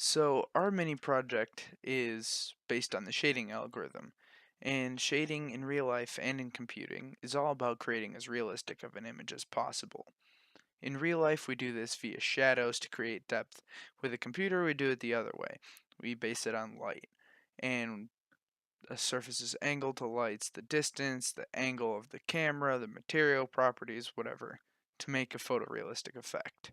So our mini project is based on the shading algorithm, and shading in real life and in computing is all about creating as realistic of an image as possible. In real life, we do this via shadows to create depth. With a computer, we do it the other way. We base it on light, and a surface's angle to light's the distance, the angle of the camera, the material properties, whatever, to make a photorealistic effect.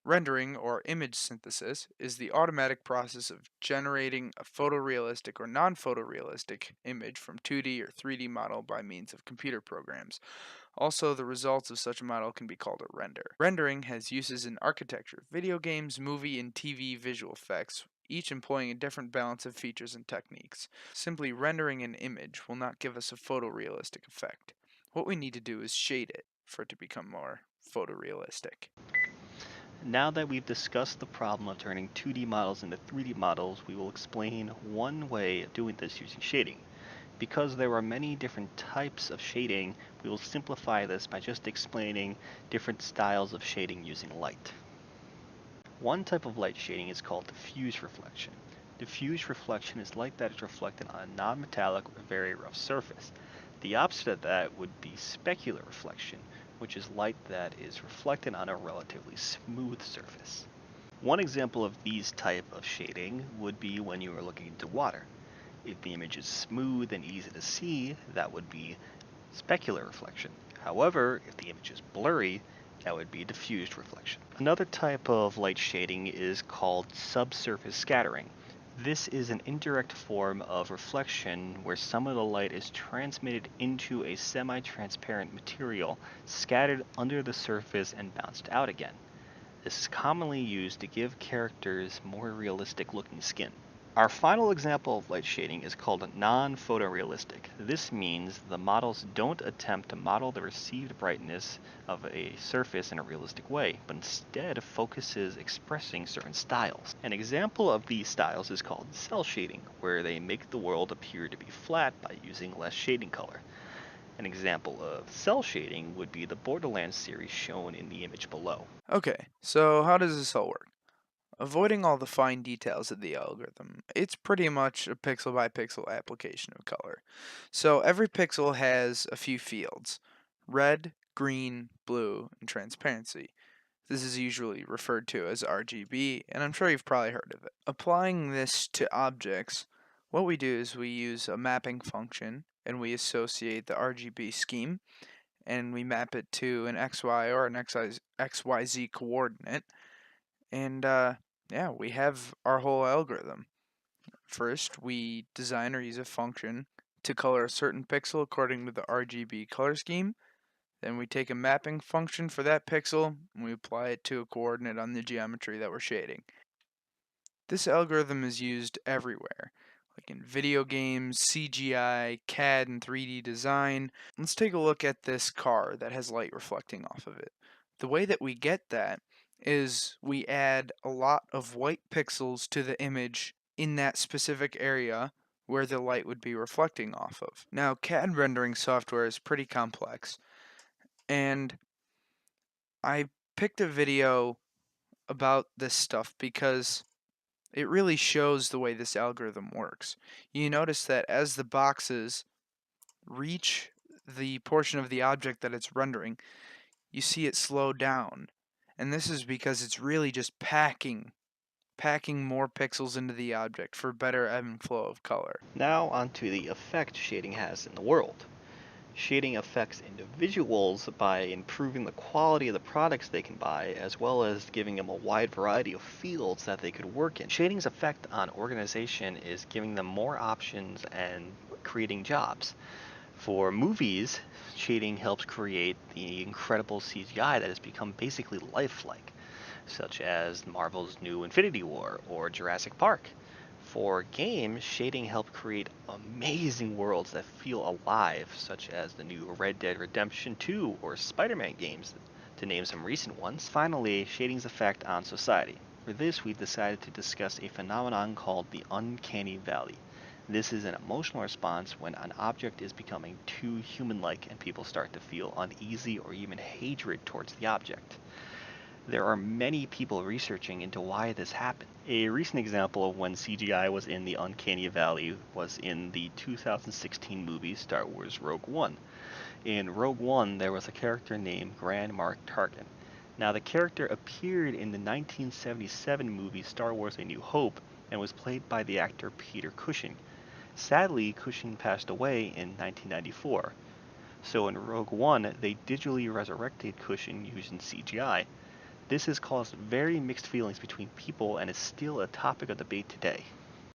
Rendering, or image synthesis, is the automatic process of generating a photorealistic or non-photorealistic image from 2D or 3D model by means of computer programs. Also, the results of such a model can be called a render. Rendering has uses in architecture, video games, movie, and TV visual effects, each employing a different balance of features and techniques. Simply rendering an image will not give us a photorealistic effect. What we need to do is shade it for it to become more photorealistic. Now that we've discussed the problem of turning 2D models into 3D models, we will explain one way of doing this using shading. Because there are many different types of shading, we will simplify this by just explaining different styles of shading using light. One type of light shading is called diffuse reflection. Diffuse reflection is light that is reflected on a non-metallic or very rough surface. The opposite of that would be specular reflection, which is light that is reflected on a relatively smooth surface. One example of these type of shading would be when you are looking into water. If the image is smooth and easy to see, that would be specular reflection. However, if the image is blurry, that would be diffused reflection. Another type of light shading is called subsurface scattering. This is an indirect form of reflection where some of the light is transmitted into a semi-transparent material, scattered under the surface and bounced out again. This is commonly used to give characters more realistic looking skin. Our final example of light shading is called non-photorealistic. This means the models don't attempt to model the received brightness of a surface in a realistic way, but instead focuses expressing certain styles. An example of these styles is called cell shading, where they make the world appear to be flat by using less shading color. An example of cell shading would be the Borderlands series shown in the image below. Okay, so how does this all work? Avoiding all the fine details of the algorithm, it's pretty much a pixel by pixel application of color. So every pixel has a few fields: red, green, blue, and transparency. This is usually referred to as RGB, and I'm sure you've probably heard of it. Applying this to objects, what we do is we use a mapping function and we associate the RGB scheme and we map it to an XY or an XYZ coordinate. And yeah, we have our whole algorithm. First, we design or use a function to color a certain pixel according to the RGB color scheme. Then we take a mapping function for that pixel and we apply it to a coordinate on the geometry that we're shading. This algorithm is used everywhere, like in video games, CGI, CAD, and 3D design. Let's take a look at this car that has light reflecting off of it. The way that we get that is we add a lot of white pixels to the image in that specific area where the light would be reflecting off of. Now, CAD rendering software is pretty complex, and I picked a video about this stuff because it really shows the way this algorithm works. You notice that as the boxes reach the portion of the object that it's rendering, you see it slow down. And this is because it's really just packing more pixels into the object for better ebb and flow of color. Now onto the effect shading has in the world. Shading affects individuals by improving the quality of the products they can buy, as well as giving them a wide variety of fields that they could work in. Shading's effect on organization is giving them more options and creating jobs. For movies, shading helps create the incredible CGI that has become basically lifelike, such as Marvel's new Infinity War or Jurassic Park. For games, shading helped create amazing worlds that feel alive, such as the new Red Dead Redemption 2 or Spider-Man games, to name some recent ones. Finally, shading's effect on society. For this, we've decided to discuss a phenomenon called the uncanny valley. This is an emotional response when an object is becoming too human-like and people start to feel uneasy or even hatred towards the object. There are many people researching into why this happened. A recent example of when CGI was in the uncanny valley was in the 2016 movie Star Wars Rogue One. In Rogue One, there was a character named Grand Mark Tarkin. Now, the character appeared in the 1977 movie Star Wars A New Hope and was played by the actor Peter Cushing. Sadly, Cushing passed away in 1994. So in Rogue One, they digitally resurrected Cushing using CGI. This has caused very mixed feelings between people and is still a topic of debate today.